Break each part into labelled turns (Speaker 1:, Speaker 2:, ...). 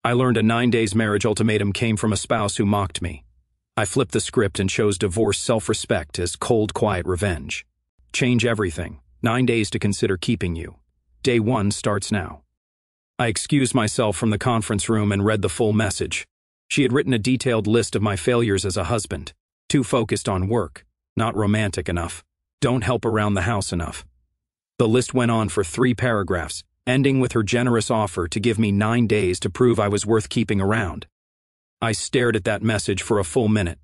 Speaker 1: I learned a 9 days marriage ultimatum came from a spouse who mocked me. I flipped the script and chose divorce self-respect as cold, quiet revenge. Change everything. 9 days to consider keeping you. Day 1 starts now. I excused myself from the conference room and read the full message. She had written a detailed list of my failures as a husband. Too focused on work. Not romantic enough. Don't help around the house enough. The list went on for 3 paragraphs, ending with her generous offer to give me 9 days to prove I was worth keeping around. I stared at that message for a full minute.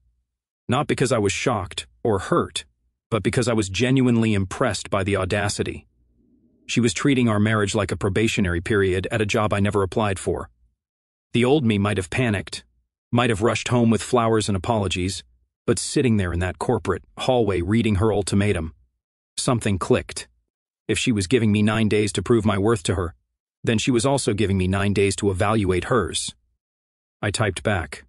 Speaker 1: Not because I was shocked or hurt, but because I was genuinely impressed by the audacity. She was treating our marriage like a probationary period at a job I never applied for. The old me might have panicked, might have rushed home with flowers and apologies, but sitting there in that corporate hallway reading her ultimatum, something clicked. If she was giving me 9 days to prove my worth to her, then she was also giving me 9 days to evaluate hers. I typed back.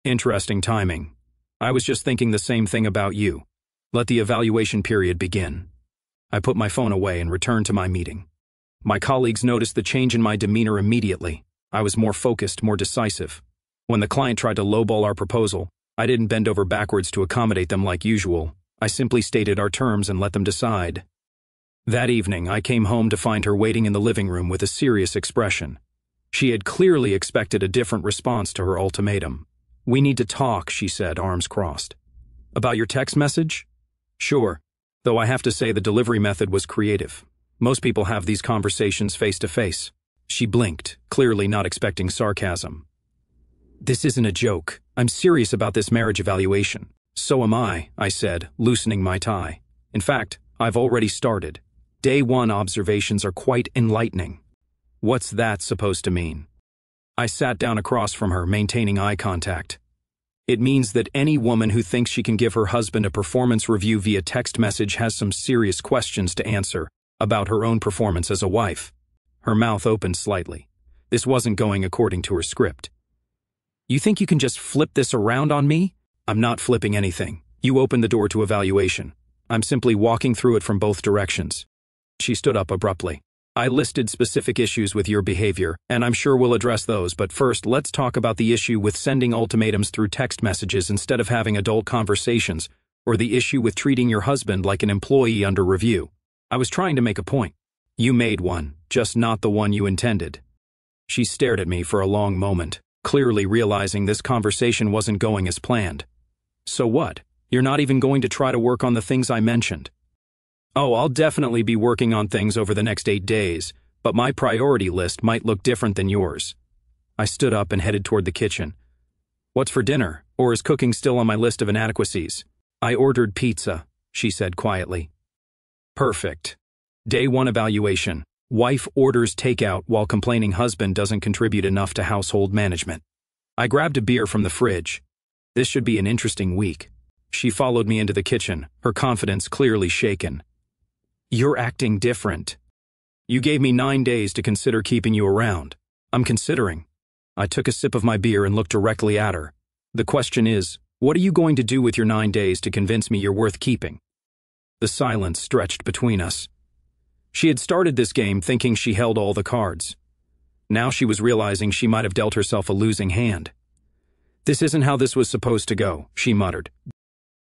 Speaker 1: Interesting timing. I was just thinking the same thing about you. Let the evaluation period begin. I put my phone away and returned to my meeting. My colleagues noticed the change in my demeanor immediately. I was more focused, more decisive. When the client tried to lowball our proposal, I didn't bend over backwards to accommodate them like usual. I simply stated our terms and let them decide. That evening, I came home to find her waiting in the living room with a serious expression. She had clearly expected a different response to her ultimatum. "We need to talk," she said, arms crossed. "About your text message?" "Sure, though I have to say the delivery method was creative. Most people have these conversations face to face." She blinked, clearly not expecting sarcasm. "This isn't a joke. I'm serious about this marriage evaluation." "So am I," said, loosening my tie. "In fact, I've already started. Day 1 observations are quite enlightening." "What's that supposed to mean?" I sat down across from her, maintaining eye contact. "It means that any woman who thinks she can give her husband a performance review via text message has some serious questions to answer about her own performance as a wife." Her mouth opened slightly. This wasn't going according to her script. "You think you can just flip this around on me?" "I'm not flipping anything. You opened the door to evaluation. I'm simply walking through it from both directions." She stood up abruptly. "I listed specific issues with your behavior, and I'm sure we'll address those, but first let's talk about the issue with sending ultimatums through text messages instead of having adult conversations, or the issue with treating your husband like an employee under review. I was trying to make a point. You made one, just not the one you intended." She stared at me for a long moment, clearly realizing this conversation wasn't going as planned. "So what? You're not even going to try to work on the things I mentioned?" "Oh, I'll definitely be working on things over the next 8 days, but my priority list might look different than yours." I stood up and headed toward the kitchen. "What's for dinner, or is cooking still on my list of inadequacies?" "I ordered pizza," she said quietly. "Perfect. Day 1 evaluation. Wife orders takeout while complaining husband doesn't contribute enough to household management." I grabbed a beer from the fridge. This should be an interesting week. She followed me into the kitchen, her confidence clearly shaken. "You're acting different. You gave me 9 days to consider keeping you around. I'm considering." I took a sip of my beer and looked directly at her. "The question is, what are you going to do with your 9 days to convince me you're worth keeping?" The silence stretched between us. She had started this game thinking she held all the cards. Now she was realizing she might have dealt herself a losing hand. "This isn't how this was supposed to go," she muttered.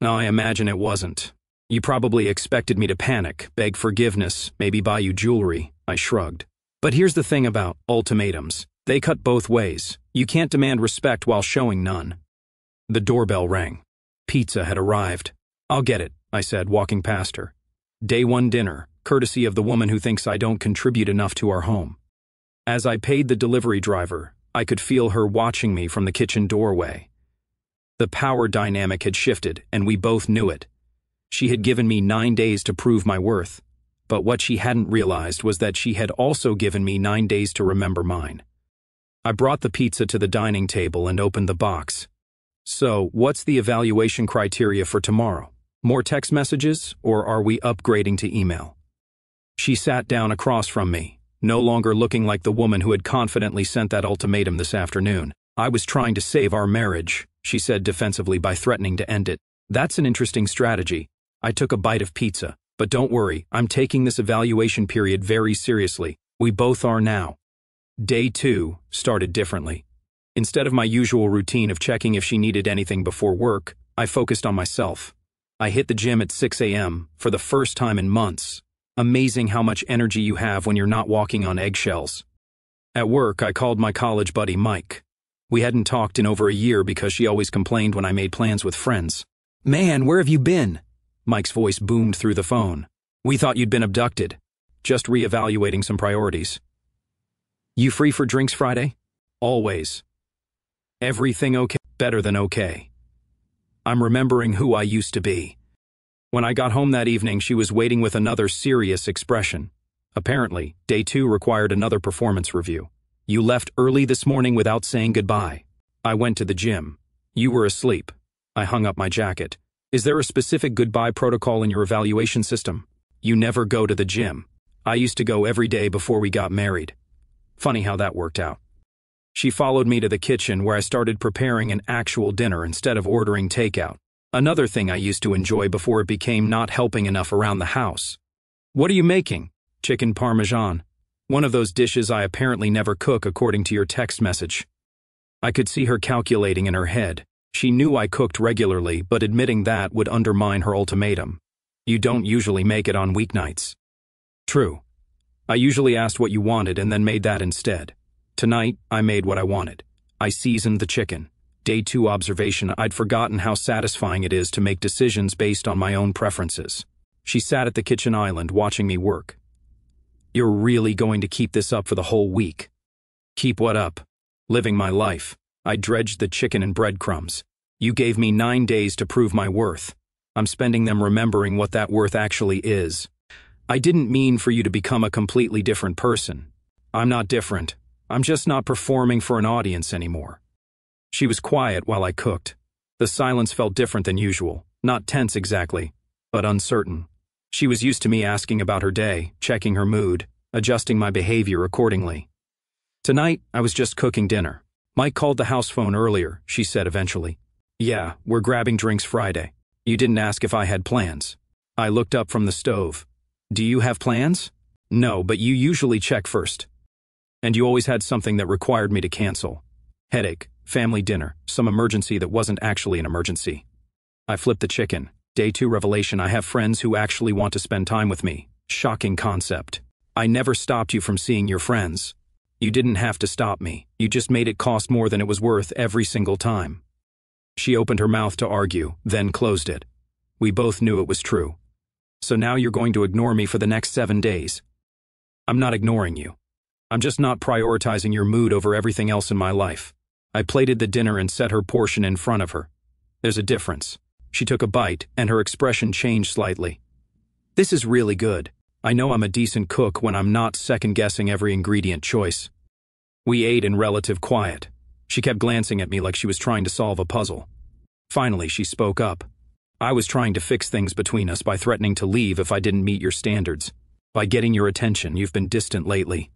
Speaker 1: "No, I imagine it wasn't. You probably expected me to panic, beg forgiveness, maybe buy you jewelry," I shrugged. "But here's the thing about ultimatums. They cut both ways. You can't demand respect while showing none." The doorbell rang. Pizza had arrived. "I'll get it," I said, walking past her. Day 1 dinner, courtesy of the woman who thinks I don't contribute enough to our home. As I paid the delivery driver, I could feel her watching me from the kitchen doorway. The power dynamic had shifted, and we both knew it. She had given me 9 days to prove my worth, but what she hadn't realized was that she had also given me 9 days to remember mine. I brought the pizza to the dining table and opened the box. "So, what's the evaluation criteria for tomorrow? More text messages, or are we upgrading to email?" She sat down across from me, no longer looking like the woman who had confidently sent that ultimatum this afternoon. "I was trying to save our marriage," she said defensively by threatening to end it. "That's an interesting strategy." I took a bite of pizza. "But don't worry, I'm taking this evaluation period very seriously. We both are now." Day 2 started differently. Instead of my usual routine of checking if she needed anything before work, I focused on myself. I hit the gym at 6 a.m. for the first time in months. Amazing how much energy you have when you're not walking on eggshells. At work, I called my college buddy Mike. We hadn't talked in over a year because she always complained when I made plans with friends. "Man, where have you been?" Mike's voice boomed through the phone. "We thought you'd been abducted. Just reevaluating some priorities." "You free for drinks Friday?" "Always." "Everything okay?" "Better than okay." I'm remembering who I used to be. When I got home that evening, she was waiting with another serious expression. Apparently, day 2 required another performance review. "You left early this morning without saying goodbye." "I went to the gym." "You were asleep." I hung up my jacket. "Is there a specific goodbye protocol in your evaluation system?" "You never go to the gym." "I used to go every day before we got married." Funny how that worked out. She followed me to the kitchen where I started preparing an actual dinner instead of ordering takeout. Another thing I used to enjoy before it became not helping enough around the house. "What are you making?" "Chicken parmesan." One of those dishes I apparently never cook according to your text message. I could see her calculating in her head. She knew I cooked regularly, but admitting that would undermine her ultimatum. "You don't usually make it on weeknights." "True. I usually asked what you wanted and then made that instead. Tonight, I made what I wanted. I seasoned the chicken." Day 2 observation: I'd forgotten how satisfying it is to make decisions based on my own preferences. She sat at the kitchen island watching me work. "You're really going to keep this up for the whole week?" "Keep what up?" "Living my life." I dredged the chicken and breadcrumbs. "You gave me 9 days to prove my worth. I'm spending them remembering what that worth actually is." "I didn't mean for you to become a completely different person." "I'm not different. I'm just not performing for an audience anymore." She was quiet while I cooked. The silence felt different than usual, not tense exactly, but uncertain. She was used to me asking about her day, checking her mood, adjusting my behavior accordingly. Tonight, I was just cooking dinner. "Mike called the house phone earlier," she said eventually. "Yeah, we're grabbing drinks Friday. You didn't ask if I had plans." I looked up from the stove. "Do you have plans?" "No, but you usually check first. And you always had something that required me to cancel. Headache, family dinner, some emergency that wasn't actually an emergency." I flipped the chicken. Day 2 revelation: I have friends who actually want to spend time with me. Shocking concept. "I never stopped you from seeing your friends." "You didn't have to stop me. You just made it cost more than it was worth every single time." She opened her mouth to argue, then closed it. We both knew it was true. "So now you're going to ignore me for the next 7 days?" "I'm not ignoring you. I'm just not prioritizing your mood over everything else in my life." I plated the dinner and set her portion in front of her. "There's a difference." She took a bite, and her expression changed slightly. "This is really good. I know I'm a decent cook when I'm not second-guessing every ingredient choice." We ate in relative quiet. She kept glancing at me like she was trying to solve a puzzle. Finally, she spoke up. "I was trying to fix things between us by threatening to leave if I didn't meet your standards. By getting your attention, you've been distant lately."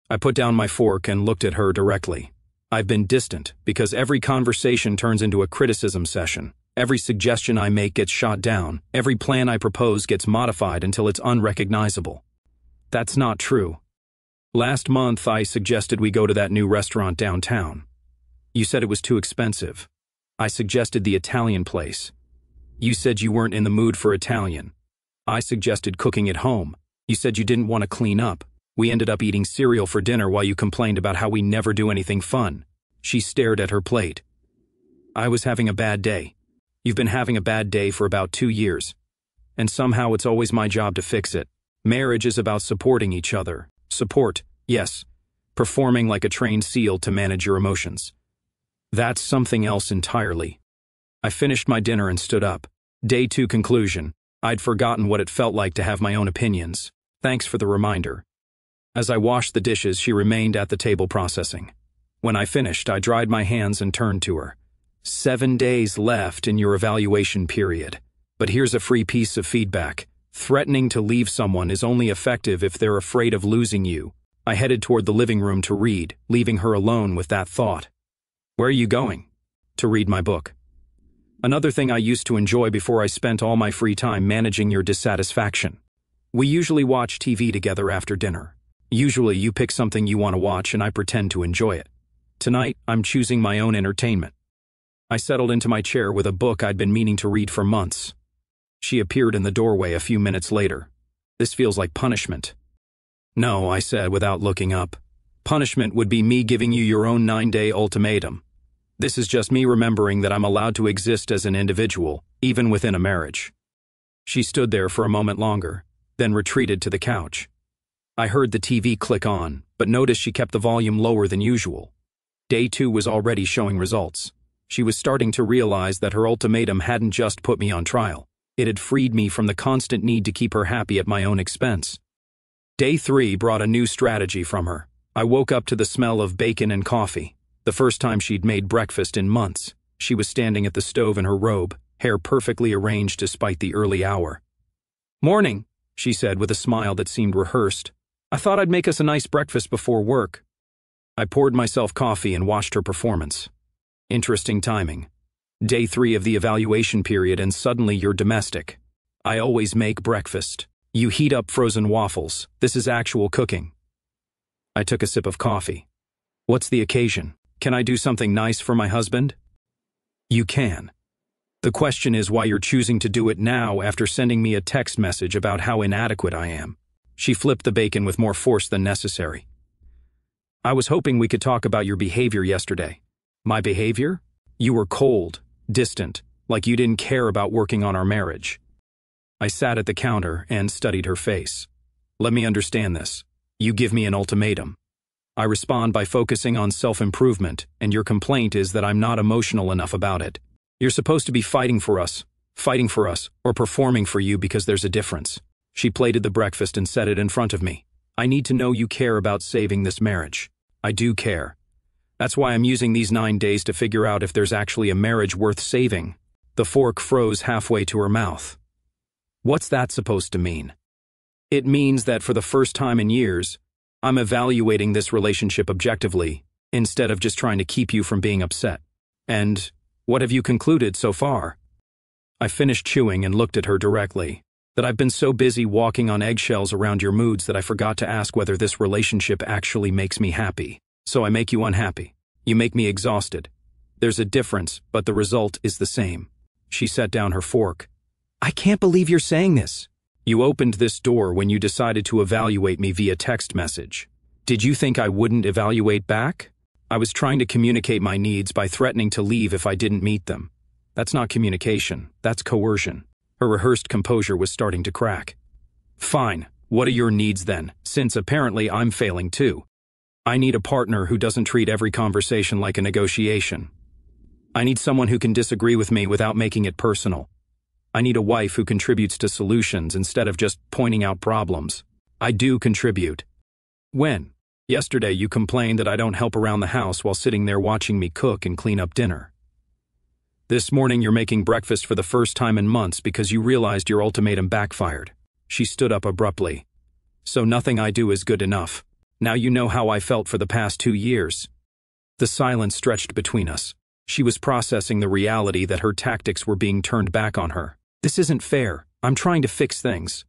Speaker 1: I put down my fork and looked at her directly. "I've been distant because every conversation turns into a criticism session. Every suggestion I make gets shot down. Every plan I propose gets modified until it's unrecognizable." "That's not true. Last month, I suggested we go to that new restaurant downtown. You said it was too expensive. I suggested the Italian place. You said you weren't in the mood for Italian. I suggested cooking at home. You said you didn't want to clean up. We ended up eating cereal for dinner while you complained about how we never do anything fun." She stared at her plate. "I was having a bad day. You've been having a bad day for about 2 years. And somehow it's always my job to fix it. Marriage is about supporting each other. Support, yes. Performing like a trained SEAL to manage your emotions. That's something else entirely." I finished my dinner and stood up. Day 2 conclusion: I'd forgotten what it felt like to have my own opinions. Thanks for the reminder. As I washed the dishes, she remained at the table processing. When I finished, I dried my hands and turned to her. 7 days left in your evaluation period. But here's a free piece of feedback. Threatening to leave someone is only effective if they're afraid of losing you. I headed toward the living room to read, leaving her alone with that thought. "Where are you going?" "To read my book." Another thing I used to enjoy before I spent all my free time managing your dissatisfaction. We usually watch TV together after dinner. Usually you pick something you want to watch and I pretend to enjoy it. Tonight, I'm choosing my own entertainment. I settled into my chair with a book I'd been meaning to read for months. She appeared in the doorway a few minutes later. This feels like punishment. No, I said without looking up. Punishment would be me giving you your own 9-day ultimatum. This is just me remembering that I'm allowed to exist as an individual, even within a marriage. She stood there for a moment longer, then retreated to the couch. I heard the TV click on, but noticed she kept the volume lower than usual. Day 2 was already showing results. She was starting to realize that her ultimatum hadn't just put me on trial. It had freed me from the constant need to keep her happy at my own expense. Day 3 brought a new strategy from her. I woke up to the smell of bacon and coffee. The first time she'd made breakfast in months. She was standing at the stove in her robe, hair perfectly arranged despite the early hour. "Morning," she said with a smile that seemed rehearsed. "I thought I'd make us a nice breakfast before work." I poured myself coffee and watched her performance. Interesting timing. Day 3 of the evaluation period and suddenly you're domestic. I always make breakfast. You heat up frozen waffles. This is actual cooking. I took a sip of coffee. What's the occasion? Can I do something nice for my husband? You can. The question is why you're choosing to do it now after sending me a text message about how inadequate I am. She flipped the bacon with more force than necessary. I was hoping we could talk about your behavior yesterday. My behavior? You were cold, distant, like you didn't care about working on our marriage. I sat at the counter and studied her face. Let me understand this. You give me an ultimatum. I respond by focusing on self-improvement, and your complaint is that I'm not emotional enough about it. You're supposed to be fighting for us, or performing for you because there's a difference. She plated the breakfast and set it in front of me. I need to know you care about saving this marriage. I do care. That's why I'm using these 9 days to figure out if there's actually a marriage worth saving. The fork froze halfway to her mouth. What's that supposed to mean? It means that for the first time in years, I'm evaluating this relationship objectively, instead of just trying to keep you from being upset. And what have you concluded so far? I finished chewing and looked at her directly. That I've been so busy walking on eggshells around your moods that I forgot to ask whether this relationship actually makes me happy. So I make you unhappy. You make me exhausted. There's a difference, but the result is the same. She set down her fork. I can't believe you're saying this. You opened this door when you decided to evaluate me via text message. Did you think I wouldn't evaluate back? I was trying to communicate my needs by threatening to leave if I didn't meet them. That's not communication, that's coercion. Her rehearsed composure was starting to crack. Fine, what are your needs then, since apparently I'm failing too? I need a partner who doesn't treat every conversation like a negotiation. I need someone who can disagree with me without making it personal. I need a wife who contributes to solutions instead of just pointing out problems. I do contribute. When? Yesterday you complained that I don't help around the house while sitting there watching me cook and clean up dinner. This morning you're making breakfast for the first time in months because you realized your ultimatum backfired. She stood up abruptly. So nothing I do is good enough. Now you know how I felt for the past 2 years. The silence stretched between us. She was processing the reality that her tactics were being turned back on her. This isn't fair. I'm trying to fix things.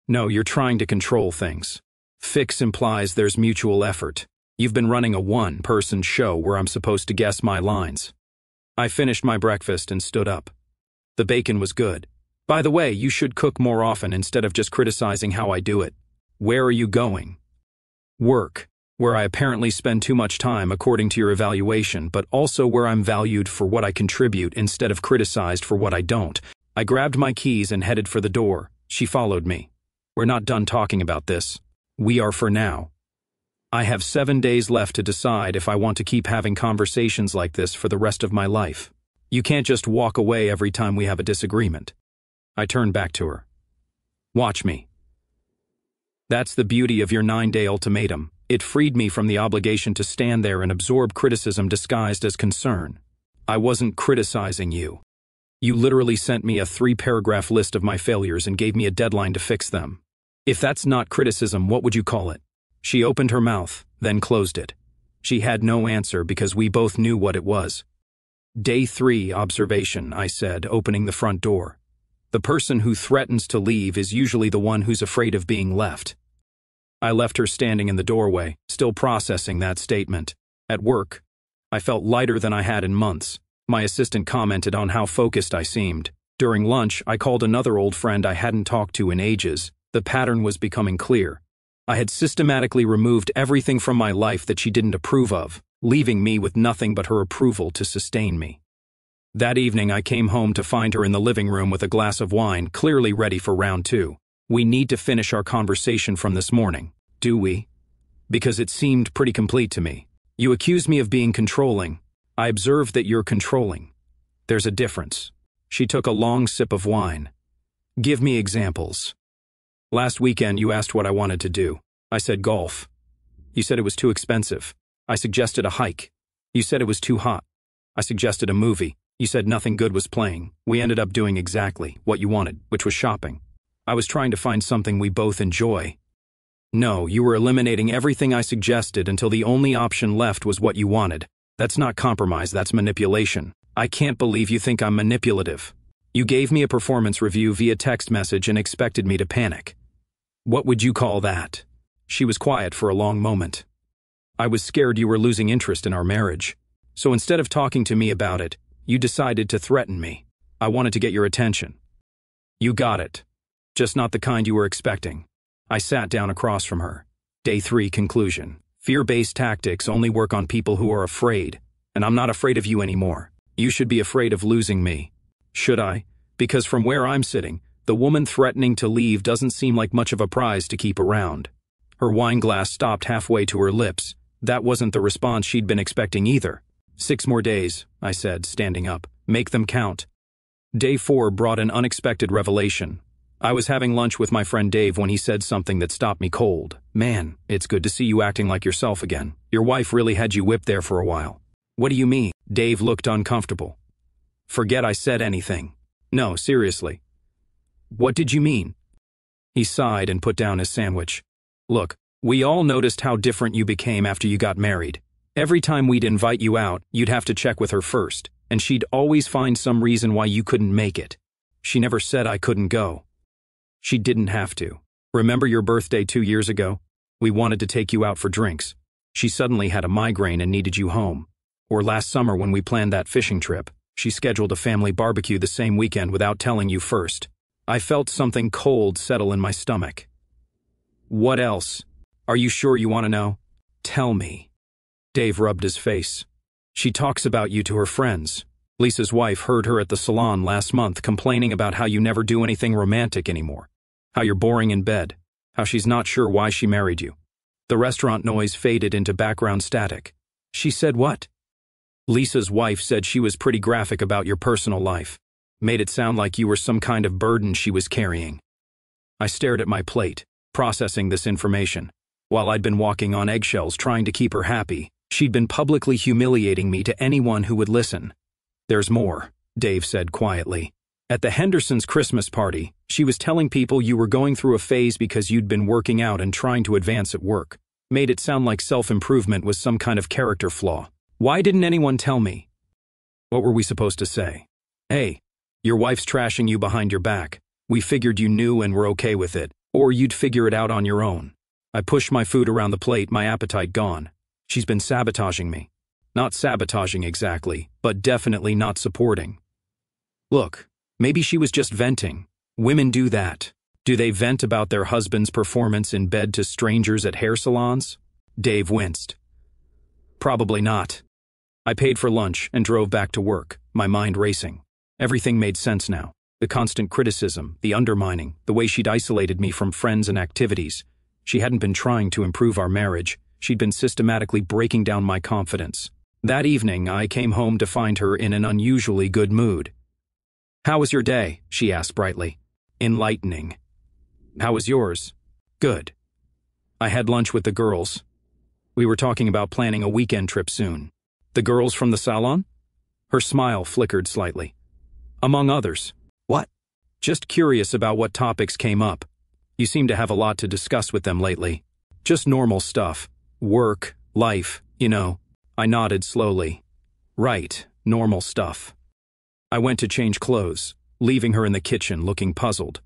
Speaker 1: No, you're trying to control things. Fix implies there's mutual effort. You've been running a one-person show where I'm supposed to guess my lines. I finished my breakfast and stood up. The bacon was good. By the way, you should cook more often instead of just criticizing how I do it. Where are you going? Work, where I apparently spend too much time according to your evaluation, but also where I'm valued for what I contribute instead of criticized for what I don't. I grabbed my keys and headed for the door. She followed me. We're not done talking about this. We are for now. I have 7 days left to decide if I want to keep having conversations like this for the rest of my life. You can't just walk away every time we have a disagreement. I turned back to her. Watch me. That's the beauty of your 9-day ultimatum. It freed me from the obligation to stand there and absorb criticism disguised as concern. I wasn't criticizing you. You literally sent me a 3-paragraph list of my failures and gave me a deadline to fix them. If that's not criticism, what would you call it? She opened her mouth, then closed it. She had no answer because we both knew what it was. Day 3 observation, I said, opening the front door. The person who threatens to leave is usually the one who's afraid of being left. I left her standing in the doorway, still processing that statement. At work, I felt lighter than I had in months. My assistant commented on how focused I seemed. During lunch, I called another old friend I hadn't talked to in ages. The pattern was becoming clear. I had systematically removed everything from my life that she didn't approve of, leaving me with nothing but her approval to sustain me. That evening, I came home to find her in the living room with a glass of wine, clearly ready for round two. We need to finish our conversation from this morning, do we? Because it seemed pretty complete to me. You accuse me of being controlling. I observed that you're controlling. There's a difference. She took a long sip of wine. Give me examples. Last weekend, you asked what I wanted to do. I said golf. You said it was too expensive. I suggested a hike. You said it was too hot. I suggested a movie. You said nothing good was playing. We ended up doing exactly what you wanted, which was shopping. I was trying to find something we both enjoy. No, you were eliminating everything I suggested until the only option left was what you wanted. That's not compromise, that's manipulation. I can't believe you think I'm manipulative. You gave me a performance review via text message and expected me to panic. What would you call that? She was quiet for a long moment. I was scared you were losing interest in our marriage. So instead of talking to me about it, you decided to threaten me. I wanted to get your attention. You got it. Just not the kind you were expecting. I sat down across from her. Day 3 conclusion. Fear-based tactics only work on people who are afraid, and I'm not afraid of you anymore. You should be afraid of losing me. Should I? Because from where I'm sitting, the woman threatening to leave doesn't seem like much of a prize to keep around. Her wine glass stopped halfway to her lips. That wasn't the response she'd been expecting either. 6 more days, I said, standing up. Make them count. Day 4 brought an unexpected revelation. I was having lunch with my friend Dave when he said something that stopped me cold. Man, it's good to see you acting like yourself again. Your wife really had you whipped there for a while. What do you mean? Dave looked uncomfortable. Forget I said anything. No, seriously. What did you mean? He sighed and put down his sandwich. Look, we all noticed how different you became after you got married. Every time we'd invite you out, you'd have to check with her first, and she'd always find some reason why you couldn't make it. She never said I couldn't go. She didn't have to. Remember your birthday 2 years ago? We wanted to take you out for drinks. She suddenly had a migraine and needed you home. Or last summer when we planned that fishing trip, she scheduled a family barbecue the same weekend without telling you first. I felt something cold settle in my stomach. What else? Are you sure you want to know? Tell me. Dave rubbed his face. She talks about you to her friends. Lisa's wife heard her at the salon last month complaining about how you never do anything romantic anymore. How you're boring in bed. How she's not sure why she married you. The restaurant noise faded into background static. She said what? Lisa's wife said she was pretty graphic about your personal life. Made it sound like you were some kind of burden she was carrying. I stared at my plate, processing this information. While I'd been walking on eggshells trying to keep her happy, she'd been publicly humiliating me to anyone who would listen. There's more, Dave said quietly. At the Hendersons' Christmas party, she was telling people you were going through a phase because you'd been working out and trying to advance at work. Made it sound like self-improvement was some kind of character flaw. Why didn't anyone tell me? What were we supposed to say? Hey, your wife's trashing you behind your back. We figured you knew and were okay with it, or you'd figure it out on your own. I pushed my food around the plate, my appetite gone. She's been sabotaging me. Not sabotaging exactly, but definitely not supporting. Look, maybe she was just venting. Women do that. Do they vent about their husband's performance in bed to strangers at hair salons? Dave winced. Probably not. I paid for lunch and drove back to work, my mind racing. Everything made sense now. The constant criticism, the undermining, the way she'd isolated me from friends and activities. She hadn't been trying to improve our marriage. She'd been systematically breaking down my confidence. That evening, I came home to find her in an unusually good mood. How was your day? She asked brightly. Enlightening. How was yours? Good. I had lunch with the girls. We were talking about planning a weekend trip soon. The girls from the salon? Her smile flickered slightly. Among others. What? Just curious about what topics came up. You seem to have a lot to discuss with them lately. Just normal stuff. Work, life, you know. I nodded slowly. Right, normal stuff. I went to change clothes, leaving her in the kitchen looking puzzled.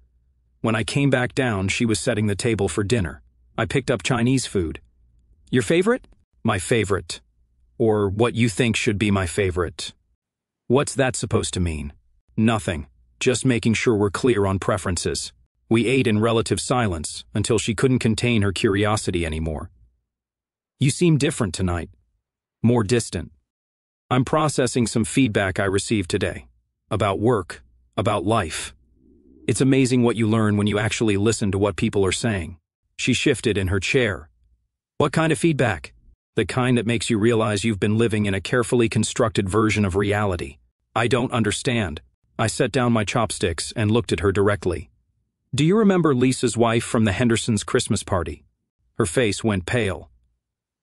Speaker 1: When I came back down, she was setting the table for dinner. I picked up Chinese food. Your favorite? My favorite. or what you think should be my favorite. What's that supposed to mean? Nothing. Just making sure we're clear on preferences. We ate in relative silence until she couldn't contain her curiosity anymore. You seem different tonight. More distant. I'm processing some feedback I received today. About work. About life. It's amazing what you learn when you actually listen to what people are saying. She shifted in her chair. What kind of feedback? The kind that makes you realize you've been living in a carefully constructed version of reality. I don't understand. I set down my chopsticks and looked at her directly. Do you remember Lisa's wife from the Hendersons' Christmas party? Her face went pale.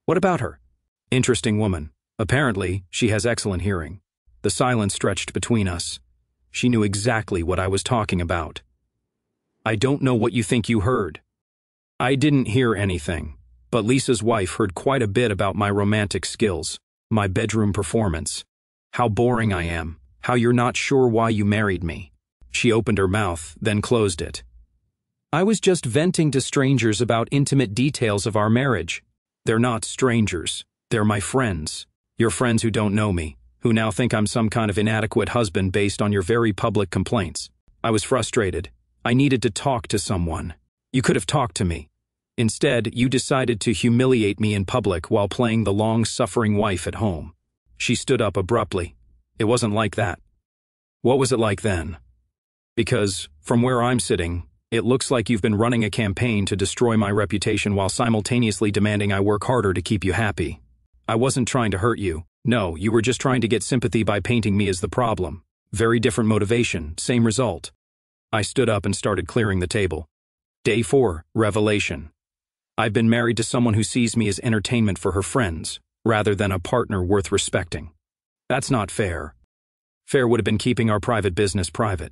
Speaker 1: What about her? Interesting woman. Apparently, she has excellent hearing. The silence stretched between us. She knew exactly what I was talking about. I don't know what you think you heard. I didn't hear anything, but Lisa's wife heard quite a bit about my romantic skills, my bedroom performance, how boring I am, how you're not sure why you married me. She opened her mouth, then closed it. I was just venting to strangers about intimate details of our marriage. They're not strangers. They're my friends. Your friends who don't know me, who now think I'm some kind of inadequate husband based on your very public complaints. I was frustrated. I needed to talk to someone. You could have talked to me. Instead, you decided to humiliate me in public while playing the long-suffering wife at home. She stood up abruptly. It wasn't like that. What was it like then? Because, from where I'm sitting, it looks like you've been running a campaign to destroy my reputation while simultaneously demanding I work harder to keep you happy. I wasn't trying to hurt you. No, you were just trying to get sympathy by painting me as the problem. Very different motivation, same result. I stood up and started clearing the table. Day 4, revelation. I've been married to someone who sees me as entertainment for her friends, rather than a partner worth respecting. That's not fair. Fair would have been keeping our private business private.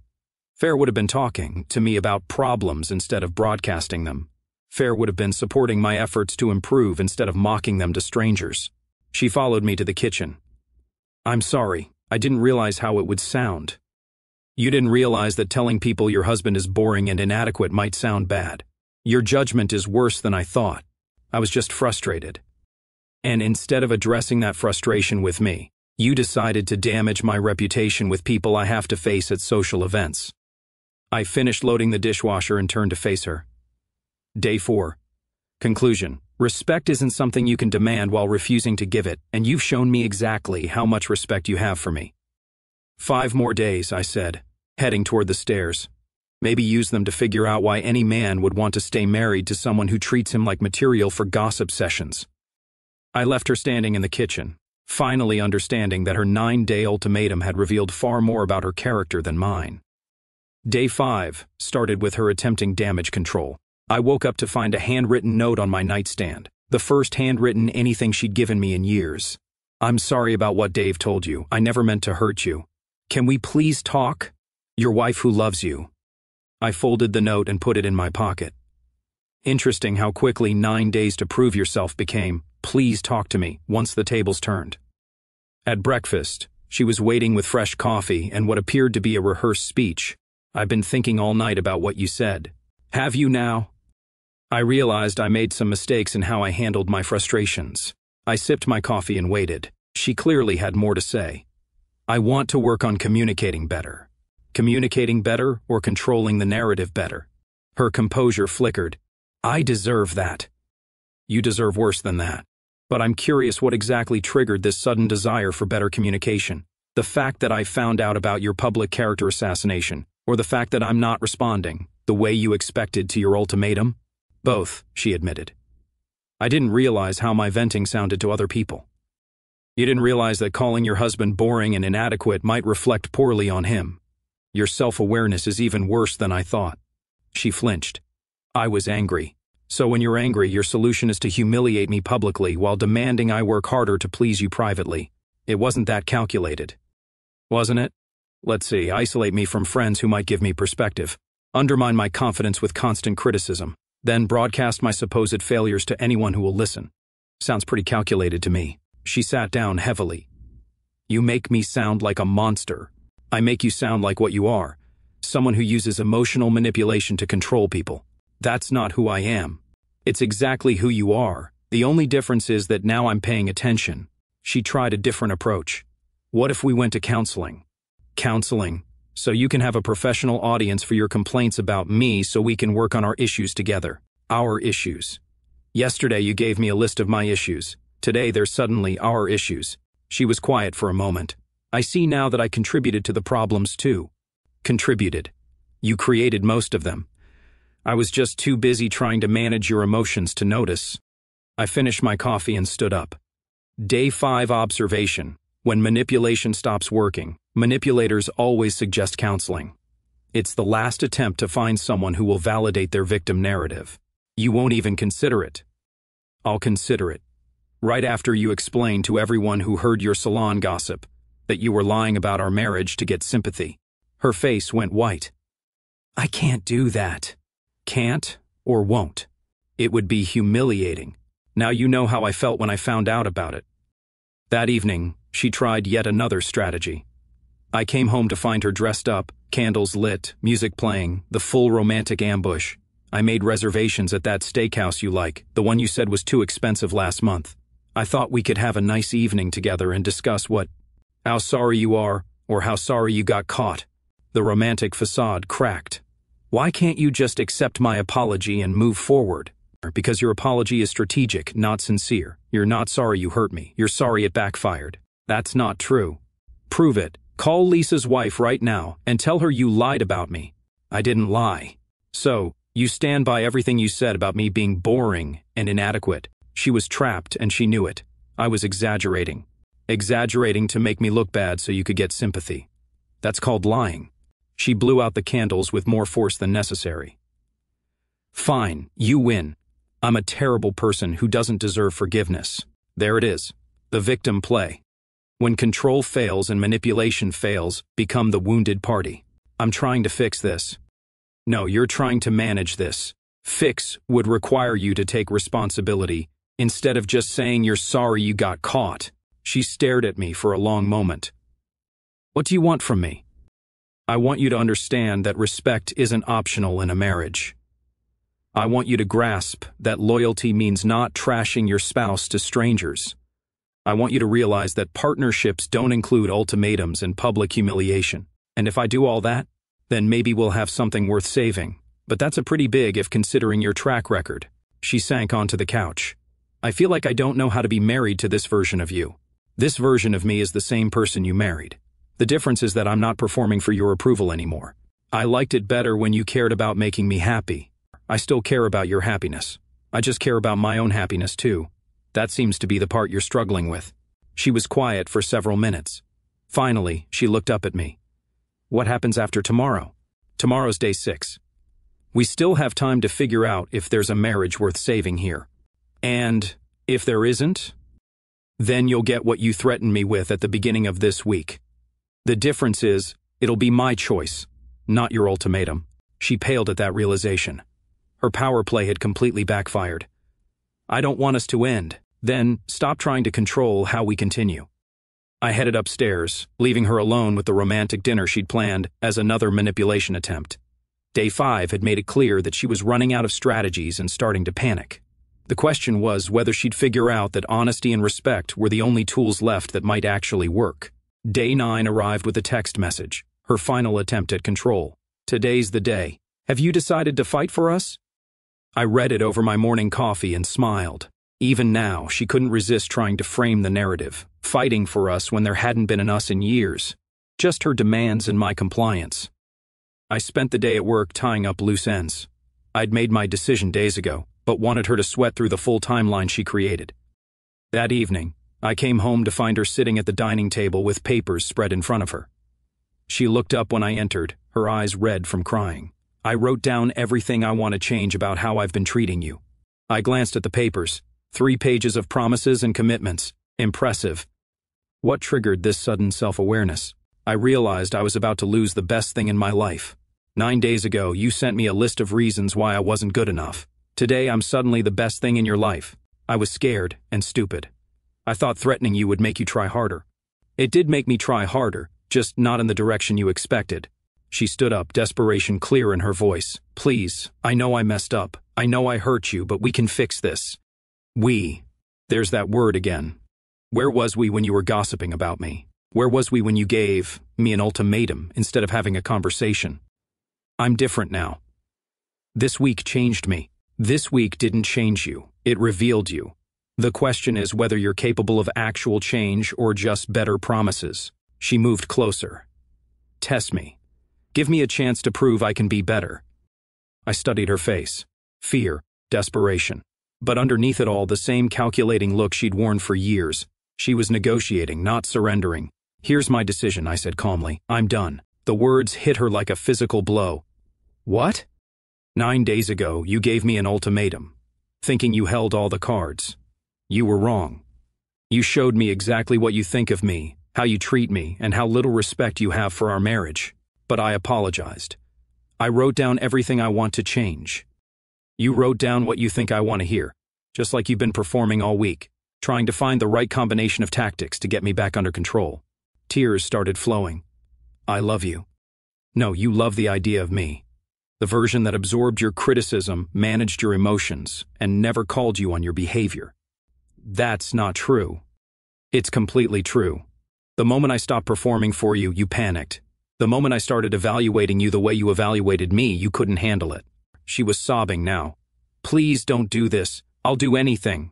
Speaker 1: Fair would have been talking to me about problems instead of broadcasting them. Fair would have been supporting my efforts to improve instead of mocking them to strangers. She followed me to the kitchen. I'm sorry, I didn't realize how it would sound. You didn't realize that telling people your husband is boring and inadequate might sound bad. Your judgment is worse than I thought. I was just frustrated. And instead of addressing that frustration with me, you decided to damage my reputation with people I have to face at social events. I finished loading the dishwasher and turned to face her. Day 4. Conclusion. Respect isn't something you can demand while refusing to give it, and you've shown me exactly how much respect you have for me. 5 more days, I said, heading toward the stairs. Maybe use them to figure out why any man would want to stay married to someone who treats him like material for gossip sessions. I left her standing in the kitchen, finally understanding that her 9-day ultimatum had revealed far more about her character than mine. Day 5 started with her attempting damage control. I woke up to find a handwritten note on my nightstand, the first handwritten anything she'd given me in years. I'm sorry about what Dave told you. I never meant to hurt you. Can we please talk? Your wife who loves you. I folded the note and put it in my pocket. Interesting how quickly 9 days to prove yourself became, please talk to me, once the tables turned. At breakfast, she was waiting with fresh coffee and what appeared to be a rehearsed speech. I've been thinking all night about what you said. Have you now? I realized I made some mistakes in how I handled my frustrations. I sipped my coffee and waited. She clearly had more to say. I want to work on communicating better. Communicating better or controlling the narrative better? Her composure flickered. I deserve that. You deserve worse than that. But I'm curious what exactly triggered this sudden desire for better communication. The fact that I found out about your public character assassination, or the fact that I'm not responding the way you expected to your ultimatum? Both, she admitted. I didn't realize how my venting sounded to other people. You didn't realize that calling your husband boring and inadequate might reflect poorly on him. Your self-awareness is even worse than I thought. She flinched. I was angry. So when you're angry, your solution is to humiliate me publicly while demanding I work harder to please you privately. It wasn't that calculated. Wasn't it? Let's see, isolate me from friends who might give me perspective. Undermine my confidence with constant criticism. Then broadcast my supposed failures to anyone who will listen. Sounds pretty calculated to me. She sat down heavily. You make me sound like a monster. I make you sound like what you are. Someone who uses emotional manipulation to control people. That's not who I am. It's exactly who you are. The only difference is that now I'm paying attention. She tried a different approach. What if we went to counseling? Counseling? So you can have a professional audience for your complaints about me so we can work on our issues together. Our issues. Yesterday you gave me a list of my issues. Today they're suddenly our issues. She was quiet for a moment. I see now that I contributed to the problems too. Contributed. You created most of them. I was just too busy trying to manage your emotions to notice. I finished my coffee and stood up. Day 5 observation. When manipulation stops working, manipulators always suggest counseling. It's the last attempt to find someone who will validate their victim narrative. You won't even consider it. I'll consider it. Right after you explain to everyone who heard your salon gossip that you were lying about our marriage to get sympathy. Her face went white. I can't do that. Can't or won't. It would be humiliating. Now you know how I felt when I found out about it. That evening, she tried yet another strategy. I came home to find her dressed up, candles lit, music playing, the full romantic ambush. I made reservations at that steakhouse you like, the one you said was too expensive last month. I thought we could have a nice evening together and discuss how sorry you are, or how sorry you got caught. The romantic facade cracked. Why can't you just accept my apology and move forward? Because your apology is strategic, not sincere. You're not sorry you hurt me. You're sorry it backfired. That's not true. Prove it. Call Lisa's wife right now and tell her you lied about me. I didn't lie. So, you stand by everything you said about me being boring and inadequate. She was trapped and she knew it. I was exaggerating. Exaggerating to make me look bad so you could get sympathy. That's called lying. She blew out the candles with more force than necessary. Fine, you win. I'm a terrible person who doesn't deserve forgiveness. There it is. The victim play. When control fails and manipulation fails, become the wounded party. I'm trying to fix this. No, you're trying to manage this. Fix would require you to take responsibility, instead of just saying you're sorry you got caught. She stared at me for a long moment. What do you want from me? I want you to understand that respect isn't optional in a marriage. I want you to grasp that loyalty means not trashing your spouse to strangers. I want you to realize that partnerships don't include ultimatums and public humiliation. And if I do all that, then maybe we'll have something worth saving. But that's a pretty big if considering your track record. She sank onto the couch. I feel like I don't know how to be married to this version of you. This version of me is the same person you married. The difference is that I'm not performing for your approval anymore. I liked it better when you cared about making me happy. I still care about your happiness. I just care about my own happiness too. That seems to be the part you're struggling with. She was quiet for several minutes. Finally, she looked up at me. What happens after tomorrow? Tomorrow's day 6. We still have time to figure out if there's a marriage worth saving here. And if there isn't, then you'll get what you threatened me with at the beginning of this week. The difference is, it'll be my choice, not your ultimatum. She paled at that realization. Her power play had completely backfired. I don't want us to end. Then, stop trying to control how we continue. I headed upstairs, leaving her alone with the romantic dinner she'd planned as another manipulation attempt. Day 5 had made it clear that she was running out of strategies and starting to panic. The question was whether she'd figure out that honesty and respect were the only tools left that might actually work. Day 9 arrived with a text message, her final attempt at control. Today's the day. Have you decided to fight for us? I read it over my morning coffee and smiled. Even now, she couldn't resist trying to frame the narrative, fighting for us when there hadn't been an us in years. Just her demands and my compliance. I spent the day at work tying up loose ends. I'd made my decision days ago, but wanted her to sweat through the full timeline she created. That evening, I came home to find her sitting at the dining table with papers spread in front of her. She looked up when I entered, her eyes red from crying. I wrote down everything I want to change about how I've been treating you. I glanced at the papers. 3 pages of promises and commitments. Impressive. What triggered this sudden self-awareness? I realized I was about to lose the best thing in my life. 9 days ago, you sent me a list of reasons why I wasn't good enough. Today, I'm suddenly the best thing in your life. I was scared and stupid. I thought threatening you would make you try harder. It did make me try harder, just not in the direction you expected. She stood up, desperation clear in her voice. Please, I know I messed up. I know I hurt you, but we can fix this. We. There's that word again. Where was we when you were gossiping about me? Where was we when you gave me an ultimatum instead of having a conversation? I'm different now. This week changed me. This week didn't change you. It revealed you. The question is whether you're capable of actual change or just better promises. She moved closer. Test me. Give me a chance to prove I can be better. I studied her face. Fear, desperation. But underneath it all, the same calculating look she'd worn for years. She was negotiating, not surrendering. Here's my decision, I said calmly. I'm done. The words hit her like a physical blow. What? 9 days ago, you gave me an ultimatum, thinking you held all the cards. You were wrong. You showed me exactly what you think of me, how you treat me, and how little respect you have for our marriage. But I apologized. I wrote down everything I want to change. You wrote down what you think I want to hear, just like you've been performing all week, trying to find the right combination of tactics to get me back under control. Tears started flowing. I love you. No, you love the idea of me. The version that absorbed your criticism, managed your emotions, and never called you on your behavior. That's not true. It's completely true. The moment I stopped performing for you, you panicked. The moment I started evaluating you the way you evaluated me, you couldn't handle it. She was sobbing now. Please don't do this. I'll do anything.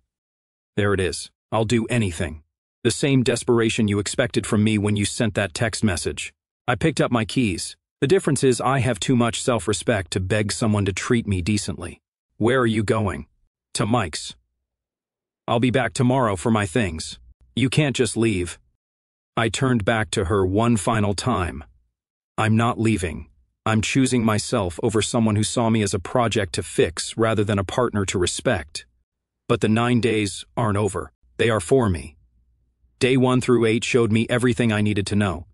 Speaker 1: There it is. I'll do anything. The same desperation you expected from me when you sent that text message. I picked up my keys. The difference is I have too much self-respect to beg someone to treat me decently. Where are you going? To Mike's. I'll be back tomorrow for my things. You can't just leave. I turned back to her one final time. I'm not leaving. I'm choosing myself over someone who saw me as a project to fix rather than a partner to respect. But the 9 days aren't over. They are for me. Day 1 through 8 showed me everything I needed to know.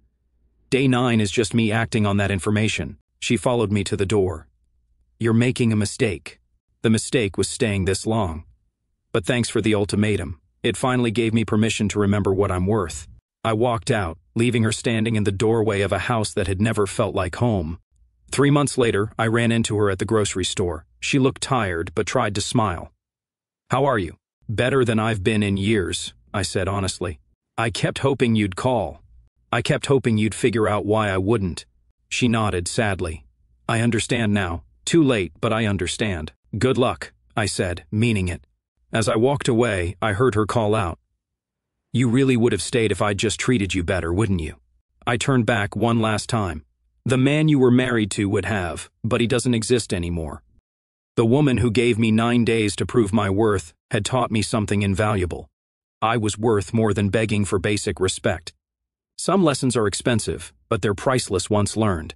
Speaker 1: Day 9 is just me acting on that information. She followed me to the door. You're making a mistake. The mistake was staying this long. But thanks for the ultimatum. It finally gave me permission to remember what I'm worth. I walked out, leaving her standing in the doorway of a house that had never felt like home. 3 months later, I ran into her at the grocery store. She looked tired, but tried to smile. How are you? Better than I've been in years, I said honestly. I kept hoping you'd call. I kept hoping you'd figure out why I wouldn't. She nodded sadly. I understand now. Too late, but I understand. Good luck, I said, meaning it. As I walked away, I heard her call out. You really would have stayed if I'd just treated you better, wouldn't you? I turned back one last time. The man you were married to would have, but he doesn't exist anymore. The woman who gave me 9 days to prove my worth had taught me something invaluable. I was worth more than begging for basic respect. Some lessons are expensive, but they're priceless once learned.